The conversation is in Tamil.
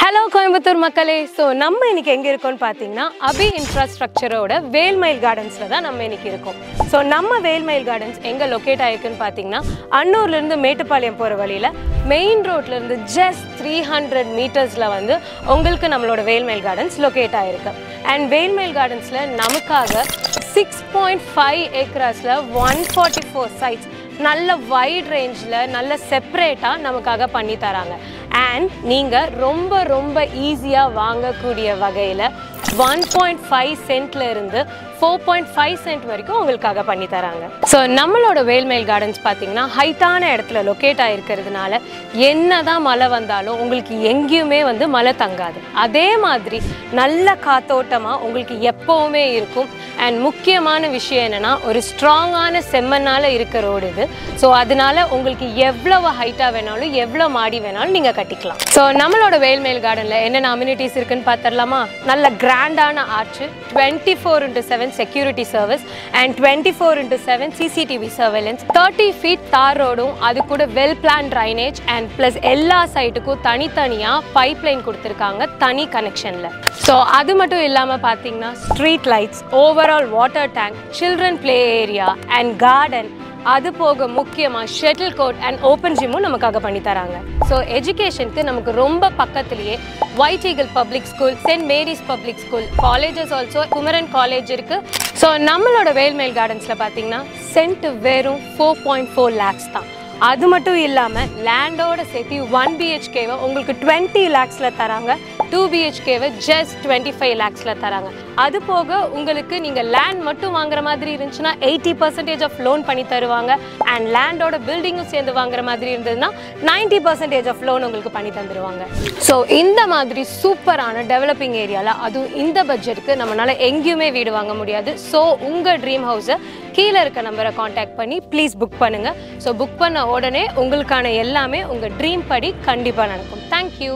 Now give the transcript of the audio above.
Hello கோயம்புத்தூர் மக்களே. So நம்ம இன்னைக்கு எங்க இருக்கோம்னு பாத்தீங்கன்னா அபி இன்ஃப்ராஸ்ட்ரக்சரோட வேல்மயில் கார்டன்ஸ்ல தான் நம்ம இன்னைக்கு இருக்கோம். So நம்ம வேல்மயில் கார்டன்ஸ் எங்க லொகேட் ஆயிருக்குன்னு பாத்தீங்கன்னா அன்னூர்ல இருந்து மேட்டுப்பாளையம் போற வழியில மெயின் ரோட்ல இருந்து just 300 மீட்டர்ஸ்ல வந்து உங்களுக்கு நம்மளோட வேல்மயில் கார்டன்ஸ் லொகேட் ஆயிருக்கு. And வேல்மயில் கார்டன்ஸ்ல நமக்காக 6.5 ஏக்கர்ஸ்ல 144 சைட்ஸ் நல்ல வைட் ரேஞ்சில் நல்ல செப்பரேட்டாக நமக்காக பண்ணி தராங்க. அண்ட் நீங்கள் ரொம்ப ஈஸியாக வாங்கக்கூடிய வகையில் 1.5 சென்ட்ல இருந்து 4.5 சென்ட் வரைக்கும் உங்களுக்காக பண்ணி தராங்க. ஸோ நம்மளோட வேல்மயில் கார்டன்ஸ் பார்த்தீங்கன்னா ஹைட்டான இடத்துல லொக்கேட் ஆகிருக்கிறதுனால என்னதான் மழை வந்தாலும் உங்களுக்கு எங்கேயுமே வந்து மழை தங்காது. அதே மாதிரி நல்ல காத்தோட்டமாக உங்களுக்கு எப்போவுமே இருக்கும். அண்ட் முக்கியமான விஷயம் என்னென்னா ஒரு ஸ்ட்ராங்கான செம்மண்ணால் இருக்க ரோடு இது. ஸோ அதனால உங்களுக்கு எவ்வளவு ஹைட்டாக வேணாலும் எவ்வளோ மாடி வேணாலும் நீங்கள் கட்டிக்கலாம். ஸோ நம்மளோட வேல்மயில் கார்டனில் என்னென்ன அம்யூனிட்டிஸ் இருக்குன்னு பார்த்துடலாமா? நல்ல கிராண்டான arch, 24/7 security service and 24/7 CCTV surveillance, 30 feet tar ரோடும் அது கூட well plan drainage and plus எல்லா சைட்டுக்கும் தனித்தனியாக பைப் லைன் கொடுத்துருக்காங்க தனி கனெக்ஷனில். ஸோ அது மட்டும் இல்லாமல் பார்த்தீங்கன்னா street lights, overall water tank, children play area and garden, அது போக முக்கியமாக ஷட்டில் கோர்ட் அண்ட் ஓப்பன் ஜிம்மும் நமக்காக பண்ணி தராங்க. ஸோ எஜுகேஷனுக்கு நமக்கு ரொம்ப பக்கத்துலேயே White Eagle Public School, Saint Mary's Public School, colleges also Kumaran college இருக்குது. ஸோ நம்மளோட வேல்மயில் கார்டன்ஸில் பார்த்தீங்கன்னா சென்ட் வெறும் 4.4 lakhs தான். அது மட்டும் இல்லாமல் லேண்டோட சேர்த்து 1 BHKவை உங்களுக்கு 20 lakhsல தராங்க, 2 BHKவை just 25 lakhsல தராங்க. அது போக உங்களுக்கு நீங்கள் லேண்ட் மட்டும் வாங்குற மாதிரி இருந்துச்சுன்னா 80% ஆஃப் லோன் பண்ணி தருவாங்க. அண்ட் லேண்டோட பில்டிங்கும் சேர்ந்து வாங்குற மாதிரி இருந்ததுன்னா 90% ஆஃப் லோன் உங்களுக்கு பண்ணி தந்துடுவாங்க. ஸோ இந்த மாதிரி சூப்பரான டெவலப்பிங் ஏரியாவில் அதுவும் இந்த பட்ஜெட்டுக்கு நம்மளால எங்கேயுமே வீடு வாங்க முடியாது. ஸோ உங்கள் ட்ரீம் ஹவுஸை கீழே இருக்க நம்பரை காண்டாக்ட் பண்ணி ப்ளீஸ் புக் பண்ணுங்கள். ஸோ புக் பண்ண உடனே உங்களுக்கான எல்லாமே உங்கள் ட்ரீம் படி கண்டிப்பாக நடக்கும். தேங்க்யூ.